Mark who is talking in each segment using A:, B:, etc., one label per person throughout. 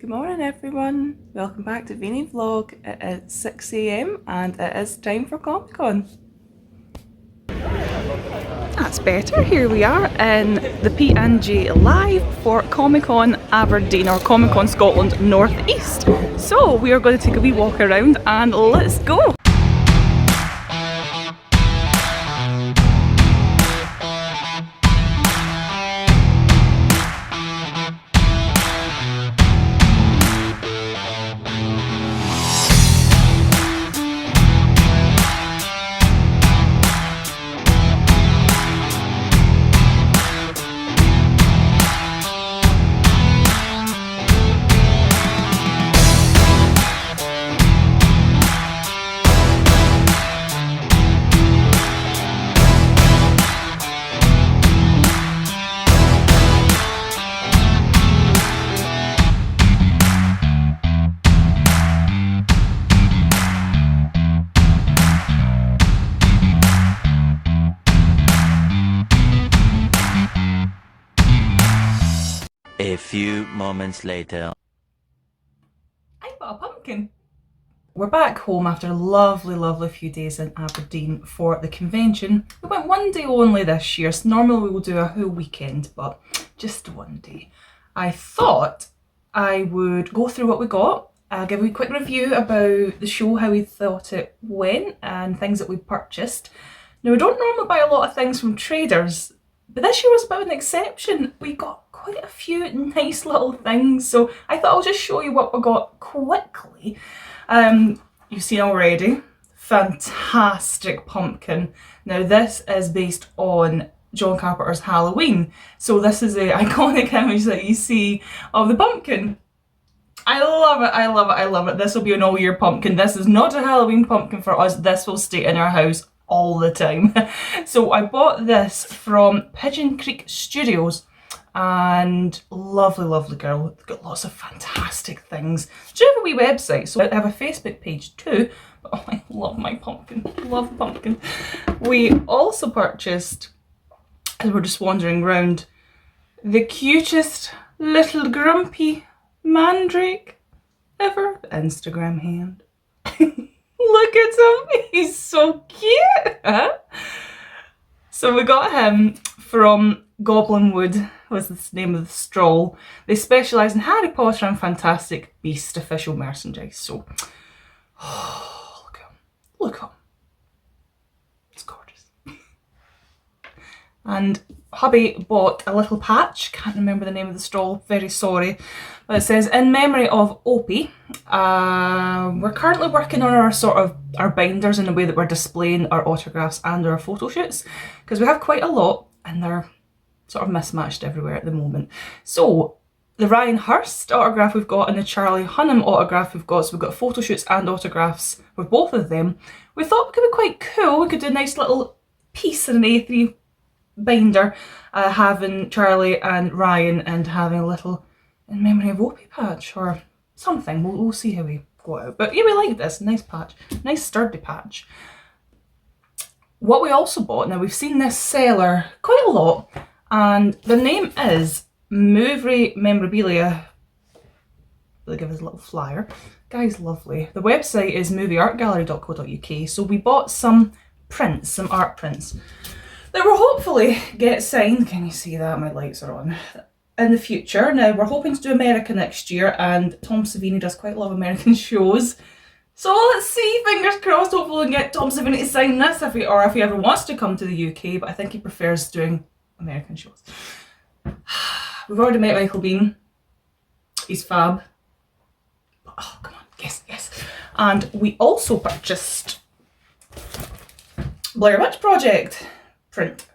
A: Good morning everyone, welcome back to Veenie Vlog. It is 6 AM and it is time for Comic Con. That's better, here we are in the P&G Live for Comic Con Aberdeen or Comic Con Scotland North East. So we are going to take a wee walk around and let's go!
B: A few moments later.
A: I bought a pumpkin. We're back home after a lovely few days in Aberdeen for the convention. We went one day only this year, so normally we will do a whole weekend, but just one day. I thought I would go through what we got, give a quick review about the show, how we thought it went, and things that we purchased. Now, we don't normally buy a lot of things from traders, but this year was a bit of an exception. We got quite a few nice little things, so I thought I'll just show you what we got quickly. You've seen already, fantastic pumpkin. Now this is based on John Carpenter's Halloween, so this is the iconic image that you see of the pumpkin. I love it, I love it, I love it. This will be an all-year pumpkin. This is not a Halloween pumpkin for us. This will stay in our house all the time. So I bought this from Pigeon Creek Studios, and lovely girl. They've got lots of fantastic things. Do you have a wee website? So I have a Facebook page too. But oh, I love my pumpkin. Love the pumpkin. We also purchased, as we're just wandering around, the cutest little grumpy mandrake ever. The Instagram hand. Look at him, he's so cute, huh? So we got him from Goblinwood, was the name of the stall. They specialise in Harry Potter and Fantastic Beast official merchandise. So, oh, look at him, look at him. It's gorgeous. And hubby bought a little patch, can't remember the name of the stall, very sorry. But it says, in memory of Opie. We're currently working on our binders in the way that we're displaying our autographs and our photo shoots, because we have quite a lot and they're sort of mismatched everywhere at the moment. So the Ryan Hurst autograph we've got and the Charlie Hunnam autograph we've got, so we've got photo shoots and autographs with both of them. We thought it could be quite cool. We could do a nice little piece in an A3 binder, having Charlie and Ryan and having a little in memory of Opie patch or something. We'll see how we go out. But yeah, we like this. Nice patch. Nice sturdy patch. What we also bought, now we've seen this seller quite a lot, and the name is Movie Memorabilia. They'll give us a little flyer. Guy's lovely. The website is movieartgallery.co.uk. So we bought some prints, some art prints that will hopefully get signed. Can you see that? My lights are on. In the future. Now we're hoping to do America next year, and Tom Savini does quite a lot of American shows. So let's see, fingers crossed, hopefully we can get Tom Savini to sign this if he ever wants to come to the UK, but I think he prefers doing American shows. We've already met Michael Bean. He's fab. But, oh, come on, yes. And we also purchased Blair Witch Project print.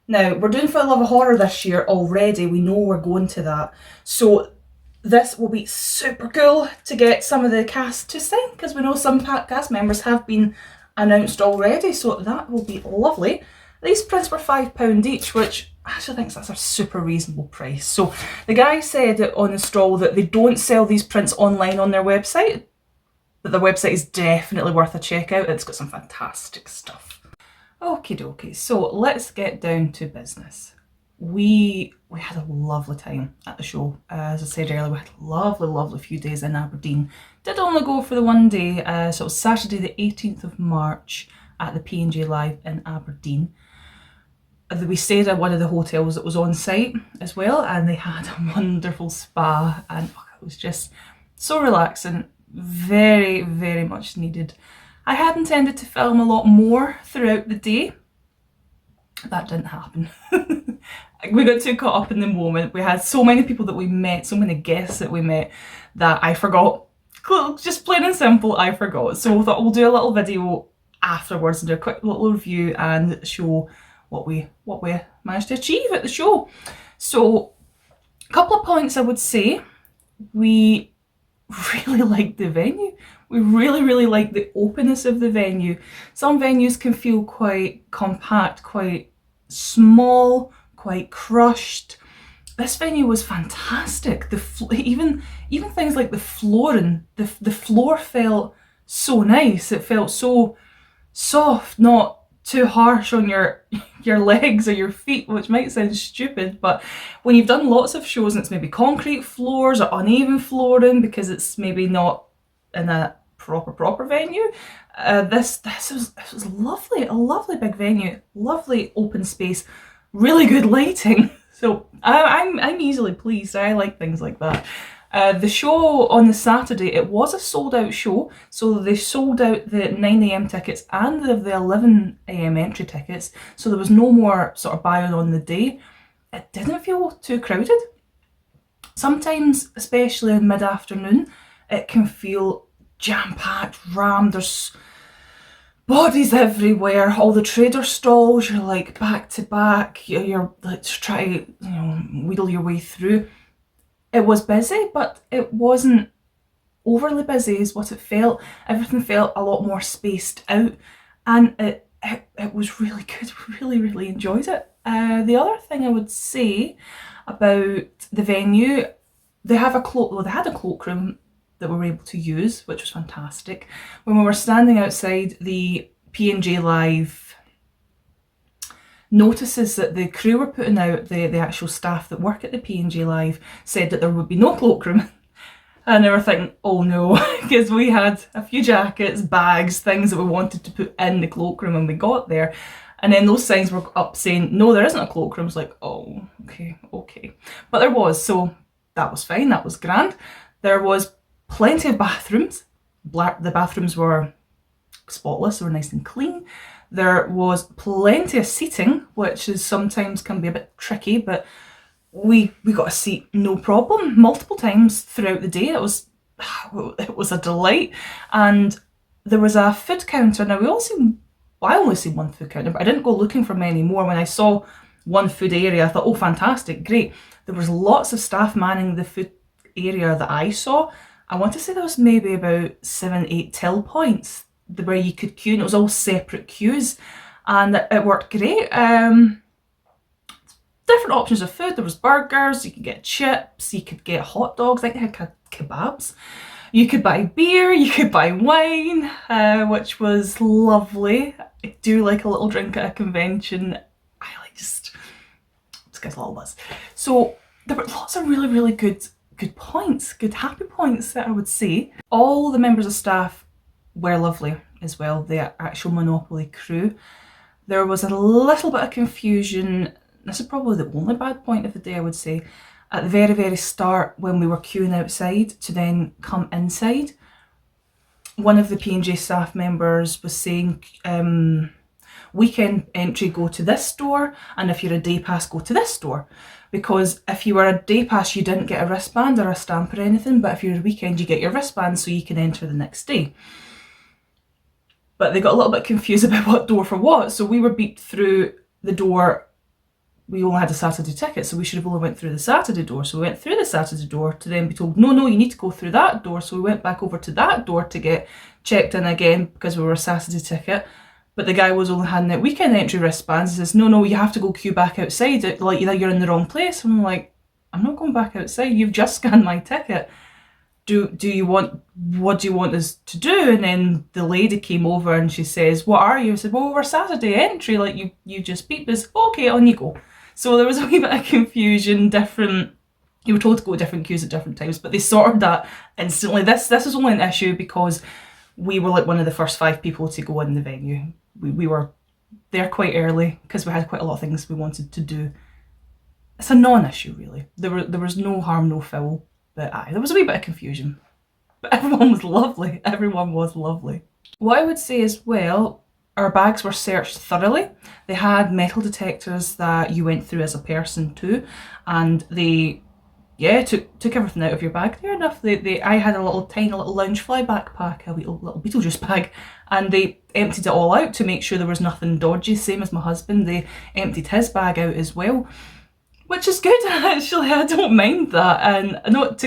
A: Now, we're doing For the Love of Horror this year already. We know we're going to that. So this will be super cool to get some of the cast to sign, because we know some cast members have been announced already. So that will be lovely. These prints were £5 each, which I actually think that's a super reasonable price. So the guy said on the stall that they don't sell these prints online on their website, but their website is definitely worth a check out. It's got some fantastic stuff. Okie dokie, so let's get down to business. we had a lovely time at the show. As I said earlier, we had a lovely few days in Aberdeen. Did only go for the one day, so it was Saturday the 18th of March at the P&J Live in Aberdeen. We stayed at one of the hotels that was on site as well, and they had a wonderful spa, and it was just so relaxing, very much needed. I had intended to film a lot more throughout the day. That didn't happen. We got too caught up in the moment. We had so many people that we met, so many guests that we met, that I forgot. Just plain and simple, I forgot. So we thought we'll do a little video afterwards and do a quick little review and show what we managed to achieve at the show. So a couple of points I would say. We really liked the venue. We really like the openness of the venue. Some venues can feel quite compact, quite small, quite crushed. This venue was fantastic. Even things like the flooring, the floor felt so nice. It felt so soft, not too harsh on your legs or your feet, which might sound stupid, but when you've done lots of shows and it's maybe concrete floors or uneven flooring because it's maybe not in a proper venue, this was lovely. A lovely big venue, lovely open space, really good lighting. So I'm easily pleased. I like things like that. The show on the Saturday, it was a sold out show, so they sold out the 9 AM tickets and the 11 AM entry tickets, so there was no more sort of buying on the day. It didn't feel too crowded. Sometimes, especially in mid-afternoon, it can feel jam-packed, rammed, there's bodies everywhere, all the trader stalls, you're like back to back, you're like trying to wheedle your way through. It was busy, but it wasn't overly busy is what it felt. Everything felt a lot more spaced out, and it was really good. Really enjoyed it. The other thing I would say about the venue, they had a cloakroom that we were able to use, which was fantastic. When we were standing outside the P&J Live notices that the crew were putting out, the actual staff that work at the P&J Live said that there would be no cloakroom. And they were thinking, oh no, because we had a few jackets, bags, things that we wanted to put in the cloakroom when we got there. And then those signs were up saying, no, there isn't a cloakroom. It's like, oh, okay. But there was, so that was fine, that was grand. There was plenty of bathrooms. The bathrooms were spotless, they were nice and clean. There was plenty of seating, which is sometimes can be a bit tricky, but we got a seat no problem multiple times throughout the day. It was a delight. And there was a food counter. Now I only seen one food counter, but I didn't go looking for many more. When I saw one food area, I thought, oh, fantastic, great. There was lots of staff manning the food area that I saw. I want to say there was maybe about 7-8 till points where you could queue, and it was all separate queues, and it worked great. Different options of food. There was burgers, you could get chips, you could get hot dogs, I think they had kebabs. You could buy beer, you could buy wine, which was lovely. I do like a little drink at a convention. I like just gets a little buzz. So there were lots of really good points, good happy points that I would say. All the members of staff were lovely as well, the actual Monopoly crew. There was a little bit of confusion. This is probably the only bad point of the day, I would say. At the very start, when we were queuing outside to then come inside, one of the P&J staff members was saying, weekend entry, go to this store, and if you're a day pass, go to this store. Because if you were a day pass, you didn't get a wristband or a stamp or anything, but if you're a weekend, you get your wristband so you can enter the next day. But they got a little bit confused about what door for what, so we were beeped through the door. We only had a Saturday ticket, so we should have only went through the Saturday door. So we went through the Saturday door to then be told, no, you need to go through that door. So we went back over to that door to get checked in again because we were a Saturday ticket. But the guy was only handing out weekend entry wristbands. He says, no, you have to go queue back outside. Like, you're in the wrong place. And I'm like, I'm not going back outside. You've just scanned my ticket. What do you want us to do? And then the lady came over and she says, what are you? I said, well, we're Saturday entry, like you just beeped us. Okay, on you go. So there was a wee bit of confusion, you were told to go to different queues at different times, but they sorted that instantly. This was only an issue because we were like one of the first 5 people to go in the venue. We were there quite early because we had quite a lot of things we wanted to do. It's a non-issue really. There was no harm, no foul, but there was a wee bit of confusion. But everyone was lovely. Everyone was lovely. What I would say as well, our bags were searched thoroughly. They had metal detectors that you went through as a person too, and they took everything out of your bag. Fair enough. I had a tiny little Loungefly backpack, a little Beetlejuice bag, and they emptied it all out to make sure there was nothing dodgy. Same as my husband, they emptied his bag out as well, which is good actually. I don't mind that, and I know it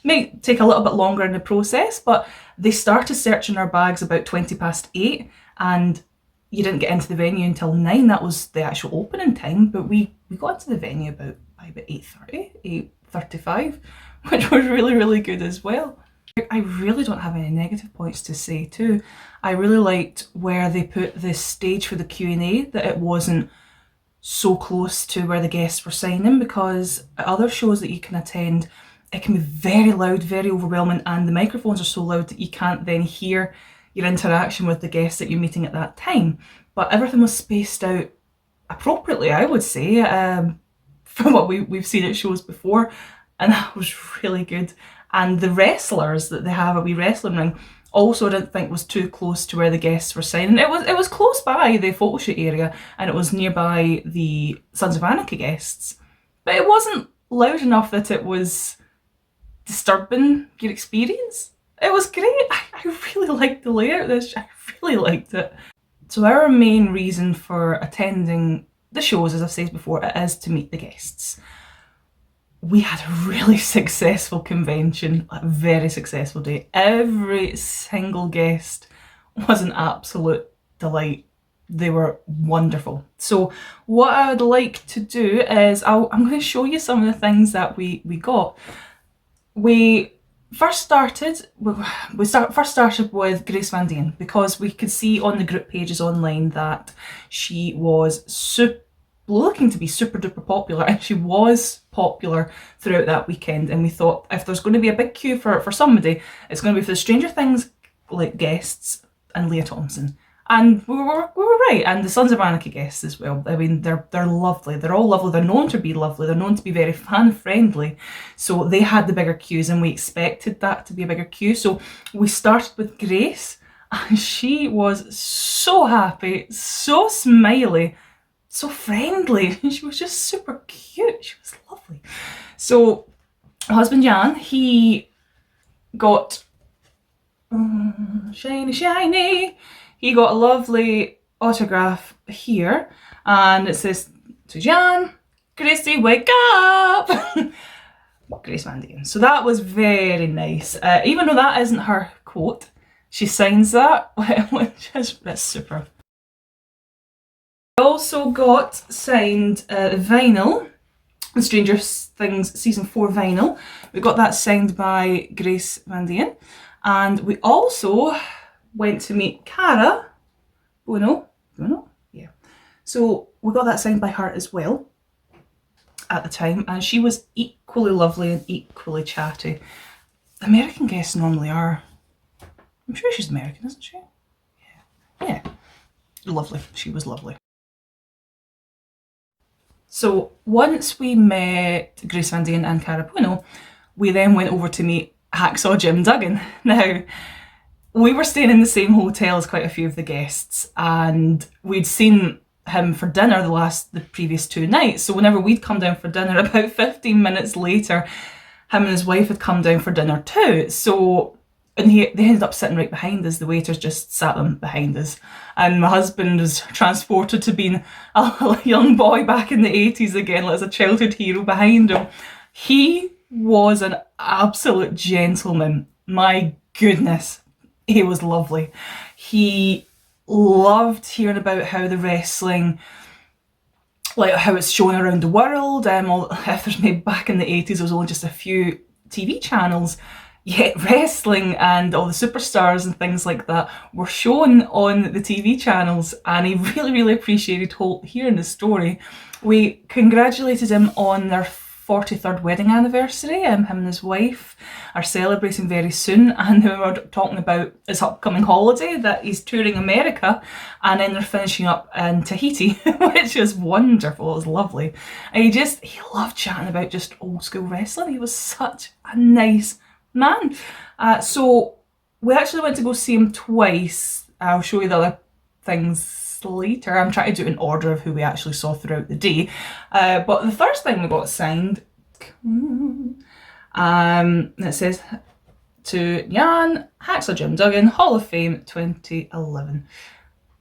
A: might take a little bit longer in the process, but they started searching our bags about 8:20, and you didn't get into the venue until 9. That was the actual opening time, but we got into the venue about 8:30, 8:35, which was really, really good as well. I really don't have any negative points to say too. I really liked where they put the stage for the Q&A, that it wasn't so close to where the guests were signing, because at other shows that you can attend, it can be very loud, very overwhelming, and the microphones are so loud that you can't then hear your interaction with the guests that you're meeting at that time. But everything was spaced out appropriately, I would say, from what we've seen at shows before, and that was really good. And the wrestlers that they have, a wee wrestling ring, also I didn't think was too close to where the guests were signing. It was close by the photoshoot area, and it was nearby the Sons of Anarchy guests, but it wasn't loud enough that it was disturbing your experience. It was great. I really liked the layout of this. I really liked it. So our main reason for attending the shows, as I've said before, it is to meet the guests. We had a really successful convention, a very successful day. Every single guest was an absolute delight. They were wonderful. So what I would like to do is I'm going to show you some of the things that we got. We first started with Grace Van Dien, because we could see on the group pages online that she was looking to be super duper popular, and she was popular throughout that weekend. And we thought, if there's going to be a big queue for somebody, it's going to be for the Stranger Things like guests and Leah Thompson. And we were right, and the Sons of Anarchy guests as well. I mean, they're lovely. They're all lovely. They're known to be lovely. They're known to be very fan friendly. So they had the bigger queues, and we expected that to be a bigger queue. So we started with Grace, and she was so happy, so smiley, so friendly. She was just super cute. She was lovely. So my husband Jan, he got shiny. He got a lovely autograph here, and it says, "To Jan, Gracie, wake up!" Grace Van Dien. So that was very nice. Even though that isn't her quote, she signs that, which is super. I also got signed vinyl, the Stranger Things Season 4 vinyl. We got that signed by Grace Van Dien. And we also went to meet Cara Buono. Yeah. So we got that signed by her as well at the time, and she was equally lovely and equally chatty. American guests normally are. I'm sure she's American, isn't she? Yeah. Lovely. She was lovely. So once we met Grace Van Dien and Cara Buono, we then went over to meet Hacksaw Jim Duggan. Now, we were staying in the same hotel as quite a few of the guests, and we'd seen him for dinner the previous 2 nights. So whenever we'd come down for dinner, about 15 minutes later, him and his wife had come down for dinner too. So, and they ended up sitting right behind us. The waiters just sat them behind us. And my husband was transported to being a young boy back in the 80s again, like as a childhood hero behind him. He was an absolute gentleman. My goodness, he was lovely. He loved hearing about how the wrestling, like how it's shown around the world. If there's maybe back in the 80s, there was only just a few TV channels. yet wrestling and all the superstars and things like that were shown on the TV channels, and he really, really appreciated hearing the story. We congratulated him on their 43rd wedding anniversary. Him and his wife are celebrating very soon, and we were talking about his upcoming holiday, that he's touring America and then they're finishing up in Tahiti, which is wonderful. It was lovely. And he loved chatting about just old school wrestling. He was such a nice man. So we actually went to go see him twice. I'll show you the other things later. I'm trying to do it in order of who we actually saw throughout the day. But the first thing we got signed, it says, to Jan Haxler Jim Duggan, Hall of Fame 2011.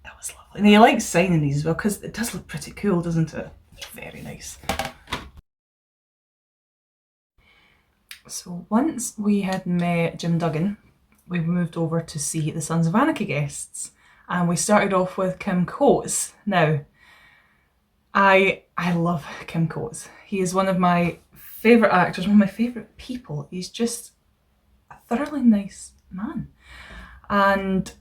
A: That was lovely. And he likes signing these as well because it does look pretty cool, doesn't it? Very nice. So once we had met Jim Duggan, we moved over to see the Sons of Anarchy guests, and we started off with Kim Coates. Now, I love Kim Coates. He is one of my favourite actors, one of my favourite people. He's just a thoroughly nice man. And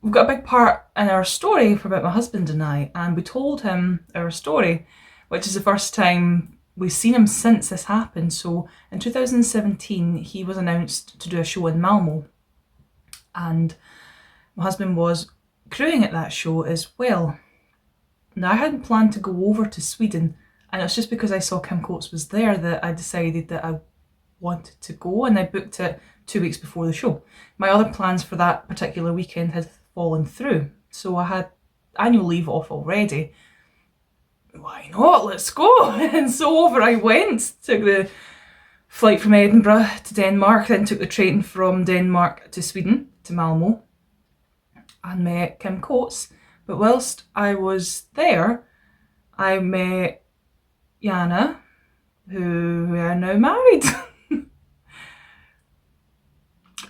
A: we've got a big part in our story about my husband and I, and we told him our story, which is the first time we've seen him since this happened. So in 2017, he was announced to do a show in Malmo, and my husband was crewing at that show as well. Now, I hadn't planned to go over to Sweden, and it's just because I saw Kim Coates was there that I decided that I wanted to go, and I booked it 2 weeks before the show. My other plans for that particular weekend had fallen through, so I had annual leave off already. Why not? Let's go! And so over I went, took the flight from Edinburgh to Denmark, then took the train from Denmark to Sweden, to Malmo, and met Kim Coates. But whilst I was there, I met Jana, who we are now married.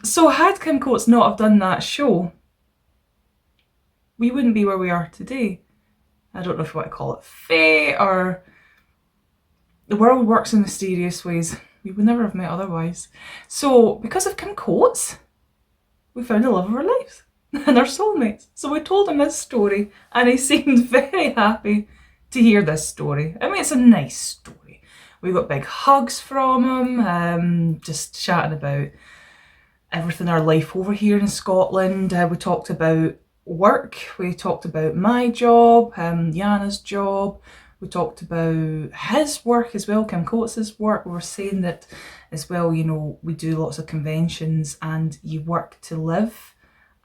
A: So had Kim Coates not have done that show, we wouldn't be where we are today. I don't know if you want to call it fate, or the world works in mysterious ways. We would never have met otherwise. So because of Kim Coates, we found the love of our lives and our soulmates. So we told him this story, and he seemed very happy to hear this story. I mean, it's a nice story. We got big hugs from him, just chatting about everything in our life over here in Scotland. We talked about work, we talked about my job, Jana's job, we talked about his work as well, Kim Coates' work. We were saying that as well, you know, we do lots of conventions and you work to live,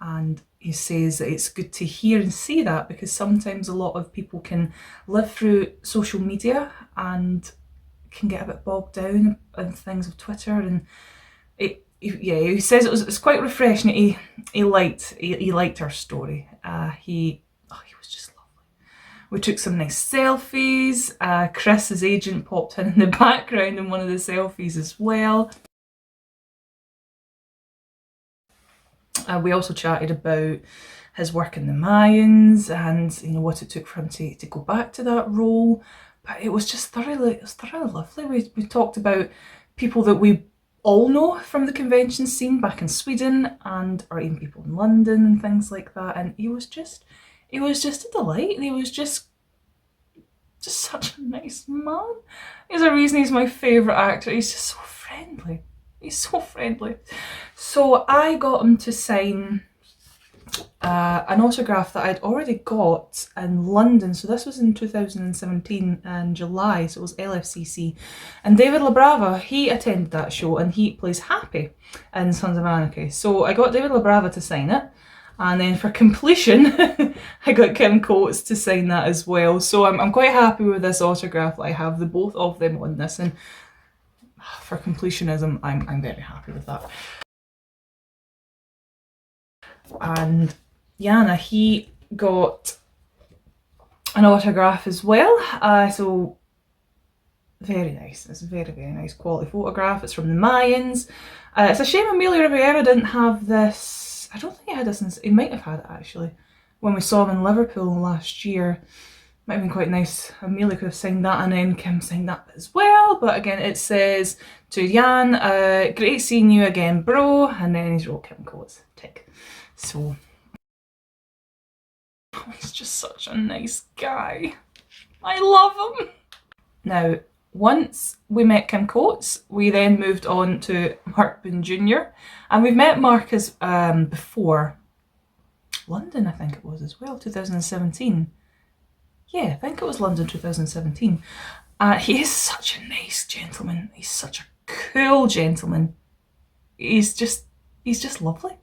A: and he says that it's good to hear and see that, because sometimes a lot of people can live through social media and can get a bit bogged down in things of Twitter, and he says it's quite refreshing. He liked our story. He was just lovely. We took some nice selfies. Chris's agent popped in the background in one of the selfies as well. We also chatted about his work in the Mayans and, you know, what it took for him to go back to that role. But it was just thoroughly lovely. We talked about people that we all know from the convention scene back in Sweden, or even people in London and things like that. And he was just a delight. He was just such a nice man. There's a reason he's my favourite actor. He's just so friendly. He's so friendly. So I got him to sign an autograph that I'd already got in London. So this was in 2017 in July, so it was LFCC. And David LaBrava, he attended that show, and he plays Happy in Sons of Anarchy. So I got David LaBrava to sign it, and then for completion, I got Kim Coates to sign that as well. So I'm quite happy with this autograph that I have, the both of them on this, and for completionism, I'm very happy with that. And Jana, he got an autograph as well, so very nice. It's a very, very nice quality photograph. It's from the Mayans. It's a shame Emilio Rivera didn't have this. I don't think he had this, he might have had it actually when we saw him in Liverpool last year. Might have been quite nice. Amelia could have signed that and then Kim signed that as well. But again, it says to Jan, great seeing you again, bro. And then he's wrote Kim Coates, tick. So, he's just such a nice guy. I love him. Now, once we met Kim Coates, we then moved on to Mark Boone Jr. And we've met Mark as before. London, I think it was as well, 2017. Yeah, I think it was London 2017. He is such a nice gentleman. He's such a cool gentleman. He's just lovely.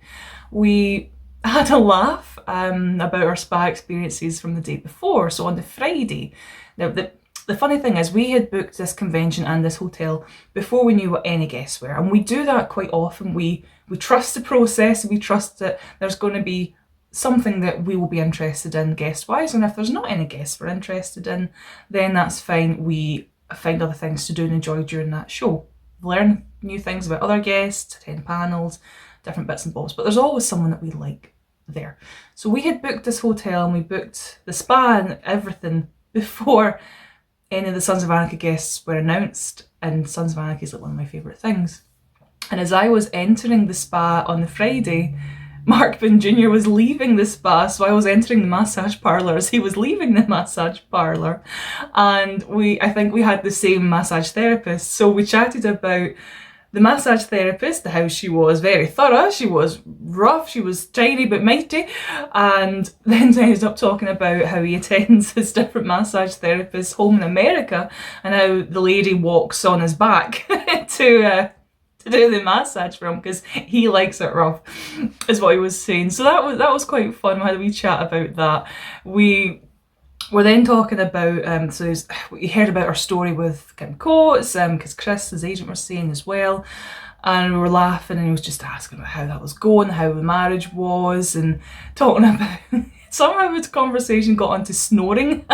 A: We had a laugh about our spa experiences from the day before. So on the Friday, now the funny thing is we had booked this convention and this hotel before we knew what any guests were. And we do that quite often. We trust the process. We trust that there's going to be something that we will be interested in guest-wise, and if there's not any guests we're interested in, then that's fine. We find other things to do and enjoy during that show. Learn new things about other guests, attend panels, different bits and bobs, but there's always someone that we like there. So we had booked this hotel and we booked the spa and everything before any of the Sons of Anarchy guests were announced, and Sons of Anarchy is like one of my favourite things. And as I was entering the spa on the Friday, Mark Boone Jr. was leaving the spa, so I was entering the massage parlour as he was leaving the massage parlour. And I think we had the same massage therapist, so we chatted about the massage therapist, how she was very thorough, she was rough, she was tiny but mighty, and then ended up talking about how he attends his different massage therapists home in America and how the lady walks on his back to do the massage for him because he likes it rough, is what he was saying. So that was quite fun. We had a wee chat about that. We were then talking about so we heard about our story with Kim Coates because Chris, his agent, was saying as well, and we were laughing and he was just asking about how that was going, how the marriage was, and talking about somehow the conversation got onto snoring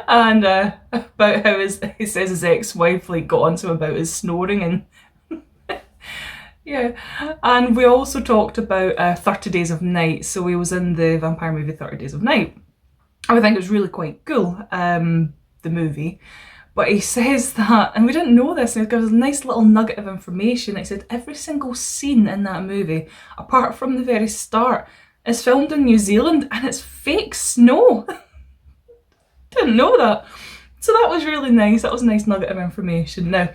A: and about how he says his ex-wife like got onto him about his snoring and yeah. And we also talked about 30 Days of Night. So we was in the vampire movie 30 Days of Night. I think it was really quite cool, the movie. But he says that, and we didn't know this, and he gives us a nice little nugget of information. He said every single scene in that movie, apart from the very start, is filmed in New Zealand and it's fake snow. Didn't know that. So that was really nice. That was a nice nugget of information. Now,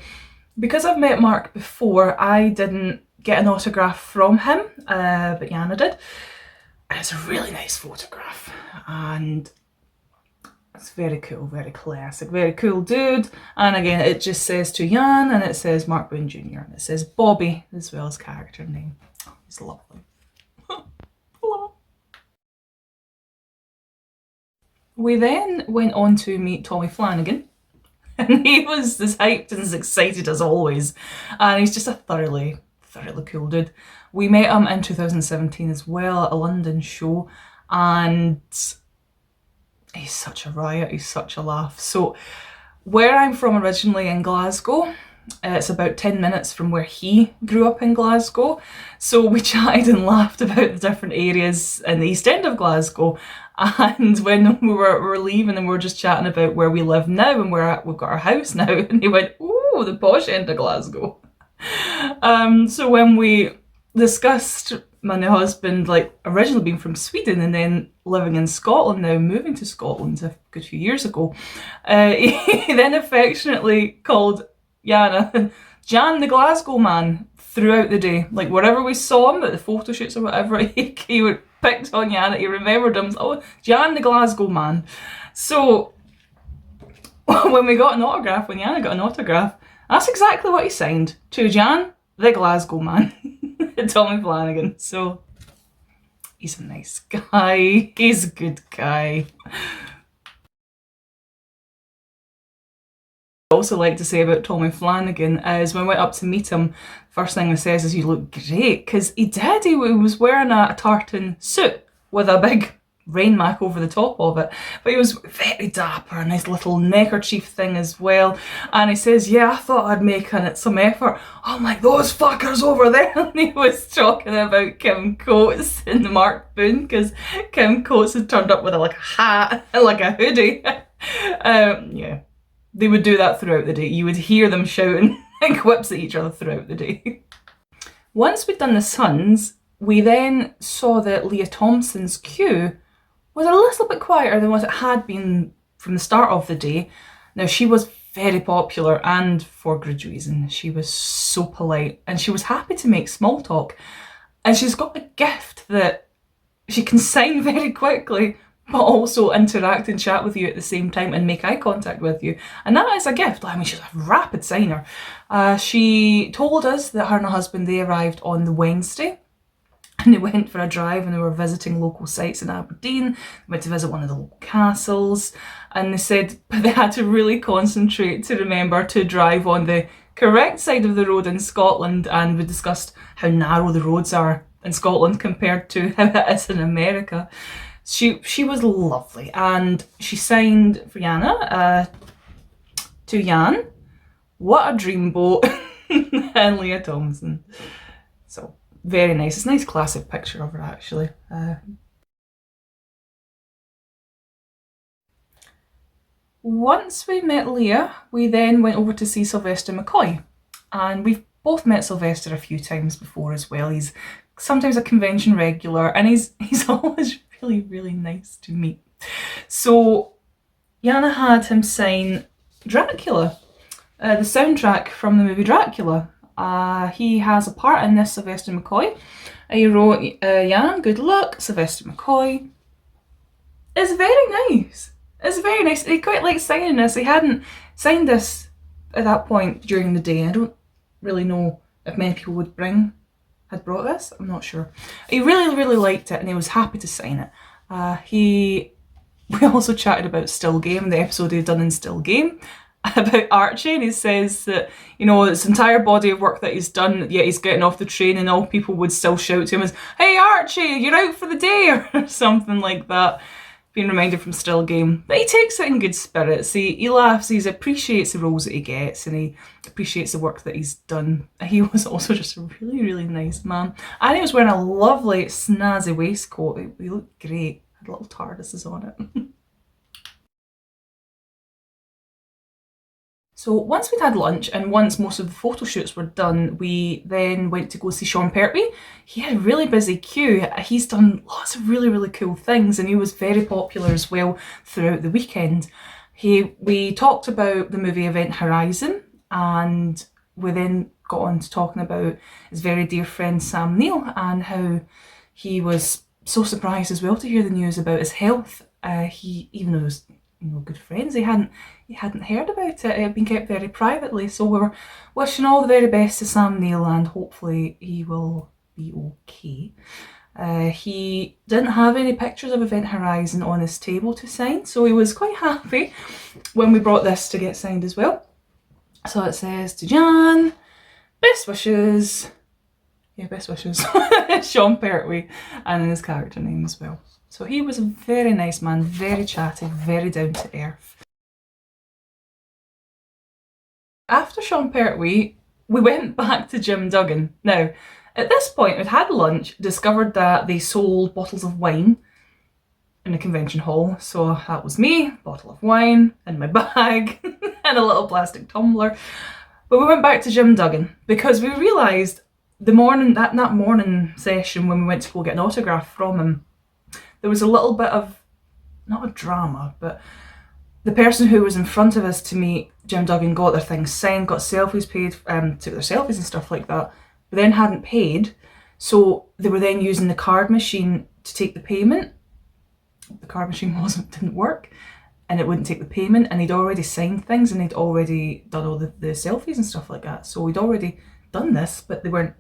A: because I've met Mark before, I didn't get an autograph from him, but Jana did. And it's a really nice photograph. And it's very cool, very classic, very cool dude. And again, it just says to Jan and it says Mark Boone Jr. and it says Bobby as well as character name. He's lovely. Hello. We then went on to meet Tommy Flanagan. And he was as hyped and as excited as always. And he's just a thoroughly cool dude. We met him in 2017 as well at a London show. And he's such a riot, he's such a laugh. So where I'm from originally in Glasgow, it's about 10 minutes from where he grew up in Glasgow. So we chatted and laughed about the different areas in the East End of Glasgow. And when we were leaving and we were just chatting about where we live now and where we've got our house now, and he went, "Ooh, the posh end of Glasgow." So when we discussed my new husband, like originally being from Sweden and then living in Scotland now, moving to Scotland a good few years ago, he then affectionately called Jana Jan the Glasgow man throughout the day. Like wherever we saw him at the photo shoots or whatever, he would picked on Jana, he remembered him, oh, Jan the Glasgow man. So when we got an autograph, when Jana got an autograph, that's exactly what he signed, to Jan the Glasgow man. Tommy Flanagan. So he's a nice guy, he's a good guy. I also like to say about Tommy Flanagan is when I went up to meet him, first thing he says is, "You look great," because he did. He was wearing a tartan suit with a big rain mac over the top of it, but he was very dapper, a nice little neckerchief thing as well. And he says, "Yeah, I thought I'd make some effort. I'm like, those fuckers over there." And he was talking about Kim Coates and Mark Boone, because Kim Coates had turned up with like a hat and like a hoodie. Yeah, they would do that throughout the day. You would hear them shouting like quips at each other throughout the day. Once we'd done the sons, we then saw that Leah Thompson's queue was a little bit quieter than what it had been from the start of the day. Now, she was very popular, and for good reason. She was so polite and she was happy to make small talk. And she's got a gift that she can sign very quickly, but also interact and chat with you at the same time and make eye contact with you. And that is a gift. I mean, she's a rapid signer. She told us that her and her husband, they arrived on the Wednesday, and they went for a drive and they were visiting local sites in Aberdeen. They went to visit one of the local castles, and they said they had to really concentrate to remember to drive on the correct side of the road in Scotland, and we discussed how narrow the roads are in Scotland compared to how it is in America. She was lovely, and she signed for Jana to Jan. What a dreamboat. And Leah Thompson. So very nice. It's a nice classic picture of her, actually. Once we met Leah, we then went over to see Sylvester McCoy, and we've both met Sylvester a few times before as well. He's sometimes a convention regular, and he's always really, really nice to meet. So Jana had him sign Dracula, the soundtrack from the movie Dracula. He has a part in this, Sylvester McCoy. He wrote, Jan, good luck, Sylvester McCoy. It's very nice. It's very nice. He quite likes signing this. He hadn't signed this at that point during the day. I don't really know if many people had brought this. I'm not sure. He really, really liked it, and he was happy to sign it. We also chatted about Still Game, the episode he'd done in Still Game, about Archie, and he says that, you know, this entire body of work that he's done, yet he's getting off the train and all people would still shout to him as, "Hey Archie, you're out for the day," or something like that. Being reminded from Still Game. But he takes it in good spirits. He laughs, he appreciates the roles that he gets, and he appreciates the work that he's done. He was also just a really, really nice man. And he was wearing a lovely snazzy waistcoat. He looked great. Had little TARDISes on it. So once we'd had lunch, and once most of the photo shoots were done, we then went to go see Sean Pertwee. He had a really busy queue. He's done lots of really, really cool things, and he was very popular as well throughout the weekend. We talked about the movie Event Horizon, and we then got on to talking about his very dear friend Sam Neill, and how he was so surprised as well to hear the news about his health. Even though he was, you know, good friends, he hadn't heard about it. It had been kept very privately. So we were wishing all the very best to Sam Neill, and hopefully he will be okay. He didn't have any pictures of Event Horizon on his table to sign, so he was quite happy when we brought this to get signed as well. So it says, to Jan, best wishes. Yeah, best wishes. Sean Pertwee, and in his character name as well. So he was a very nice man, very chatty, very down to earth. After Sean Pertwee, we went back to Jim Duggan. Now, at this point, we'd had lunch, discovered that they sold bottles of wine in the convention hall. So that was me, bottle of wine in my bag, and a little plastic tumbler. But we went back to Jim Duggan because we realised that morning session when we went to go get an autograph from him, there was a little bit of, not a drama, but the person who was in front of us to meet Jim Duggan got their things signed, got selfies paid, took their selfies and stuff like that, but then hadn't paid. So they were then using the card machine to take the payment. The card machine didn't work, and it wouldn't take the payment, and he'd already signed things, and he'd already done all the selfies and stuff like that. So we'd already done this, but they weren't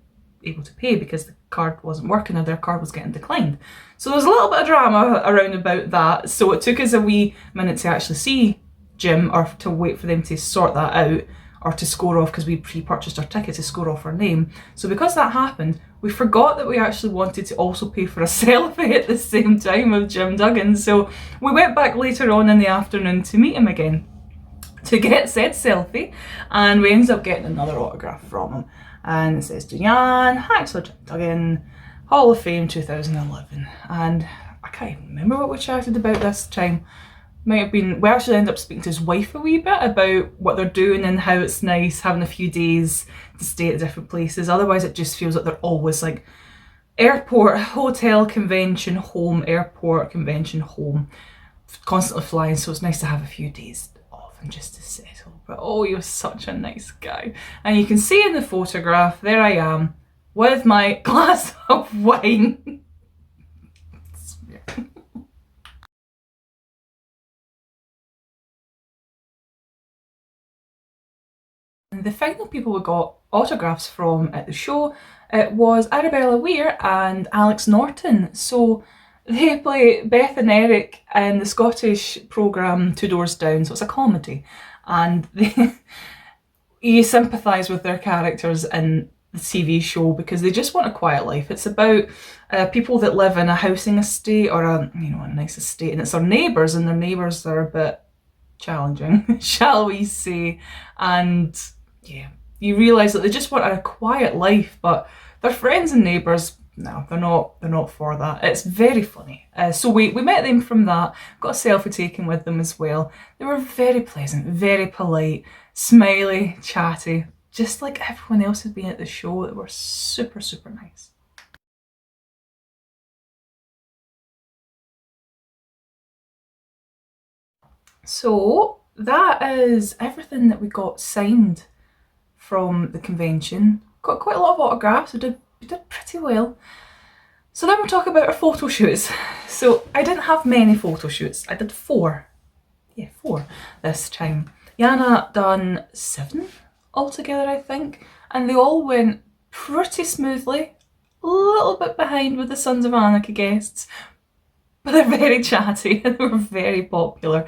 A: able to pay because the card wasn't working, or their card was getting declined. So there was a little bit of drama around about that. So it took us a wee minute to actually see Jim, or to wait for them to sort that out, or to score off, because we pre-purchased our ticket to score off our name. So because that happened, we forgot that we actually wanted to also pay for a selfie at the same time with Jim Duggan. So we went back later on in the afternoon to meet him again to get said selfie, and we ended up getting another autograph from him. And it says, to Jan, Haxler Jim Duggan, Hall of Fame 2011. And I can't even remember what we chatted about this time, might have been, we actually ended up speaking to his wife a wee bit about what they're doing and how it's nice having a few days to stay at different places. Otherwise it just feels like they're always like airport, hotel, convention, home, airport, convention, home, constantly flying. So it's nice to have a few days off and just to settle. But oh, he was such a nice guy. And you can see in the photograph, there I am with my glass of wine. The final people we got autographs from at the show, it was Arabella Weir and Alex Norton. So they play Beth and Eric in the Scottish programme Two Doors Down, so it's a comedy. And you sympathise with their characters in the TV show because they just want a quiet life. It's about people that live in a housing estate or a nice estate, and it's their neighbours, and their neighbours are a bit challenging, shall we say. And yeah, you realise that they just want a quiet life, but their friends and neighbours, no, they're not for that. It's very funny. So we met them from that, got a selfie taken with them as well. They were very pleasant, very polite, smiley, chatty, just like everyone else had been at the show. They were super, super nice. So that is everything that we got signed from the convention. Got quite a lot of autographs, we did pretty well. So then we'll talk about our photo shoots. So I didn't have many photo shoots, I did 4. Yeah, 4 this time. Jana done 7 altogether, I think, and they all went pretty smoothly. A little bit behind with the Sons of Anarchy guests, but they're very chatty and they were very popular.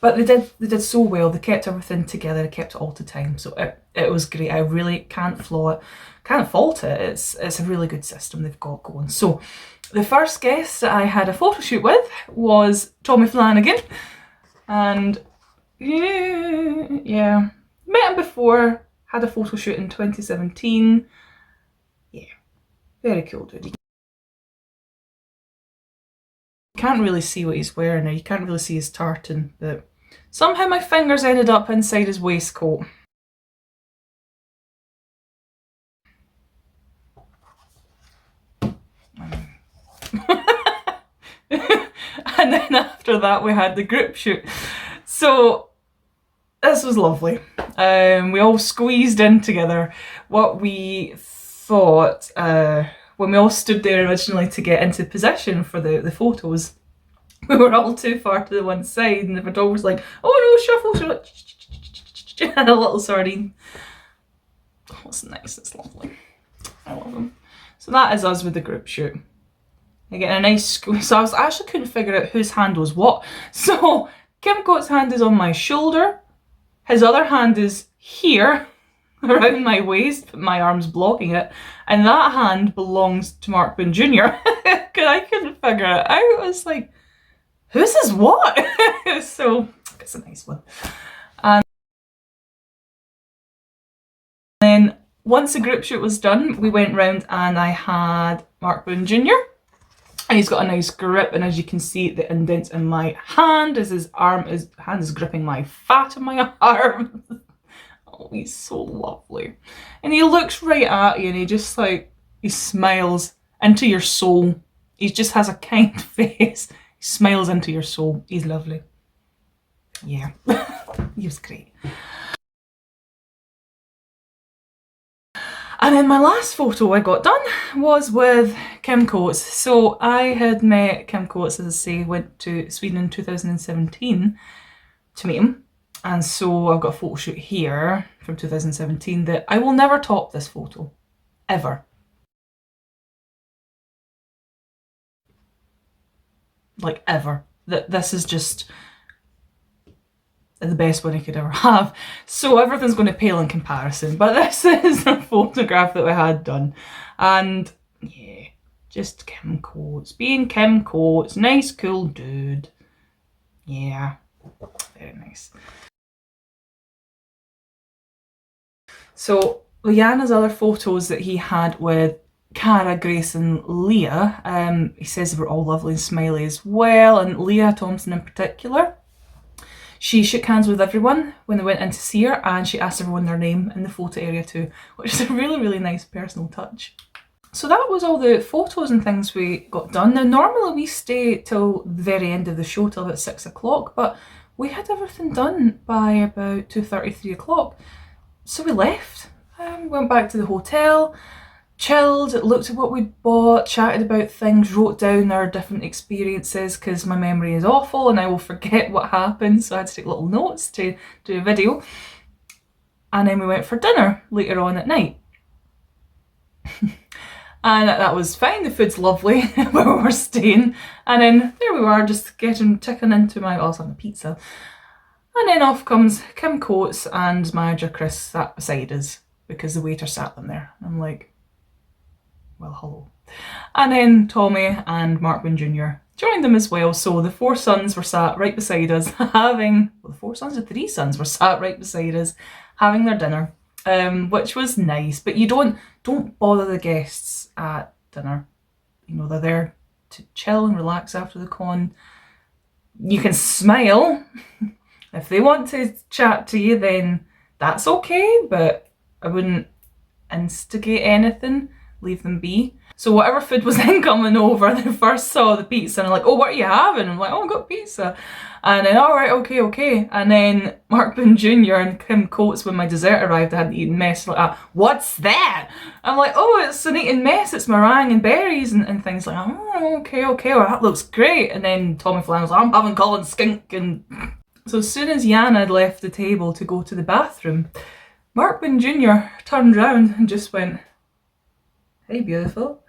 A: But they did so well. They kept everything together. They kept it all to time. So it was great. I really can't fault it. It's a really good system they've got going. So the first guest that I had a photo shoot with was Tommy Flanagan, and yeah, met him before. Had a photo shoot in 2017. Yeah, very cool dude. You can't really see what he's wearing, or you can't really see his tartan, but somehow my fingers ended up inside his waistcoat. And then after that we had the group shoot. So this was lovely. We all squeezed in together. What we thought when we all stood there originally to get into position for the photos, we were all too far to the one side, and the photographer was like, "Oh no, shuffle," and a little sardine. Oh, it's nice, it's lovely. I love them. So that is us with the group shoot. I get a nice squeeze. So I actually couldn't figure out whose hand was what. So Kim Coates' hand is on my shoulder, his other hand is here around my waist, but my arm's blocking it, and that hand belongs to Mark Boone Jr. Because I couldn't figure it out. I was like, whose is what? So it's a nice one. And then once the group shoot was done, we went round and I had Mark Boone Jr. And he's got a nice grip, and as you can see, the indents in my hand as his hand is gripping my fat on my arm. Oh, he's so lovely. And he looks right at you, and he just he smiles into your soul. He just has a kind face. He smiles into your soul. He's lovely. Yeah, he was great. And then my last photo I got done was with Kim Coates. So I had met Kim Coates, as I say, went to Sweden in 2017 to meet him. And so I've got a photo shoot here from 2017 that I will never top this photo, ever. Like ever. This is just the best one I could ever have. So everything's going to pale in comparison, but this is the photograph that we had done. And yeah, just Kim Coates, being Kim Coates, nice cool dude. Yeah, very nice. So Leanna's other photos that he had with Cara, Grace and Leah, he says they were all lovely and smiley as well, and Leah Thompson in particular. She shook hands with everyone when they went in to see her, and she asked everyone their name in the photo area too, which is a really, really nice personal touch. So that was all the photos and things we got done. Now normally we stay till the very end of the show, till about 6 o'clock, but we had everything done by about 2:30, 3 o'clock. So we left, went back to the hotel, chilled, looked at what we'd bought, chatted about things, wrote down our different experiences because my memory is awful and I will forget what happened, so I had to take little notes to do a video. And then we went for dinner later on at night. And that was fine, the food's lovely where we were staying. And then there we were, just ticking into my, I was having a pizza. And then off comes Kim Coates and manager Chris sat beside us because the waiter sat them there. I'm like, well, hello. And then Tommy and Markman Jr. joined them as well. So the 4 sons were sat right beside us having, well, the 4 sons or 3 sons were sat right beside us having their dinner, which was nice. But you don't bother the guests at dinner. You know, they're there to chill and relax after the con. You can smile. If they want to chat to you, then that's okay, but I wouldn't instigate anything, leave them be. So whatever food was then coming over, they first saw the pizza and I'm like, oh, what are you having? I'm like, oh, I got pizza. And then, all right, okay. And then Markman Jr. and Kim Coates, when my dessert arrived, I hadn't eaten mess, like, what's that? I'm like, oh, it's an eating mess, it's meringue and berries and things like, oh, okay, well, that looks great. And then Tommy Flanagan was like, I'm having Colin skink. And so as soon as Jan had left the table to go to the bathroom, Markman Jr. turned round and just went, hey, beautiful.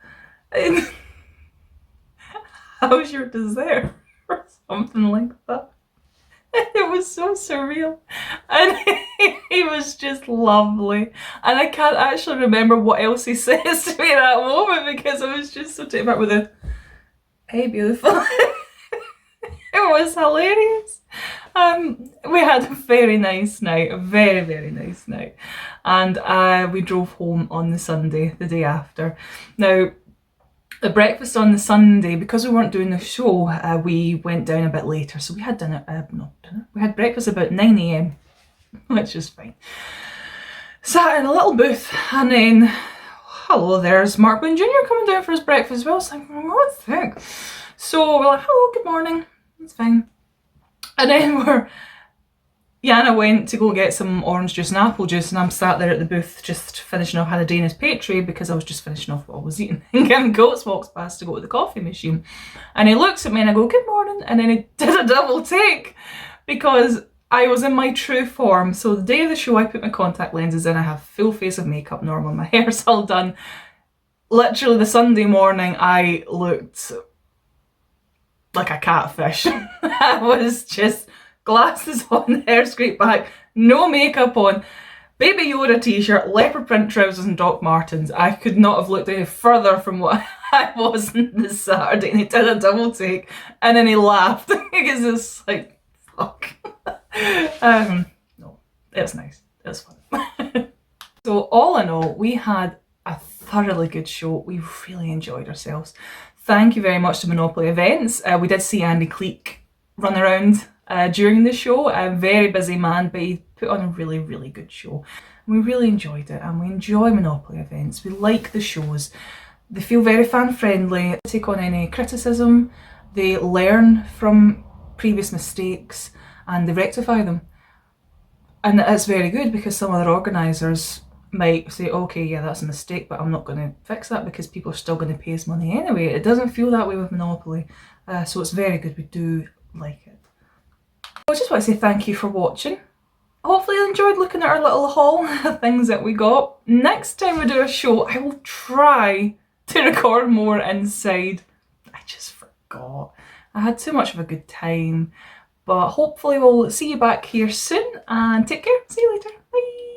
A: How's your dessert? Or something like that. It was so surreal. And he was just lovely. And I can't actually remember what else he says to me at that moment because I was just so taken back with a, hey, beautiful. It was hilarious. We had a very nice night, a very, very nice night. And we drove home on the Sunday, the day after. Now, the breakfast on the Sunday, because we weren't doing the show, we went down a bit later. So we had dinner, we had breakfast about 9 AM, which is fine. Sat in a little booth, and then, hello, there's Markman Jr. coming down for his breakfast as well. So I'm like, what the heck? So we're like, hello, good morning. It's fine. And then Yana went to go get some orange juice and apple juice, and I'm sat there at the booth just finishing off, had a Danish Patry because I was just finishing off what I was eating. And Kim Coates walks past to go to the coffee machine, and he looks at me and I go, good morning, and then he did a double take because I was in my true form. So the day of the show I put my contact lenses in, I have full face of makeup normal, my hair's all done. Literally the Sunday morning I looked like a catfish. I was just glasses on, hair scraped back, no makeup on, Baby Yoda t-shirt, leopard print trousers and Doc Martens. I could not have looked any further from what I was on this Saturday, and he did a double take and then he laughed because it's like, fuck. No, it was nice, it was fun. So all in all, we had a thoroughly good show. We really enjoyed ourselves. Thank you very much to Monopoly Events. We did see Andy Cleek run around during the show. A very busy man, but he put on a really, really good show. And we really enjoyed it, and we enjoy Monopoly Events. We like the shows. They feel very fan friendly, they take on any criticism, they learn from previous mistakes and they rectify them. And it's very good because some other organisers might say, okay, yeah, that's a mistake, but I'm not going to fix that because people are still going to pay us money anyway. It doesn't feel that way with Monopoly, so it's very good. We do like it. I just want to say thank you for watching. Hopefully you enjoyed looking at our little haul of things that we got. Next time we do a show, I will try to record more inside. I just forgot. I had too much of a good time. But hopefully we'll see you back here soon, and take care. See you later. Bye.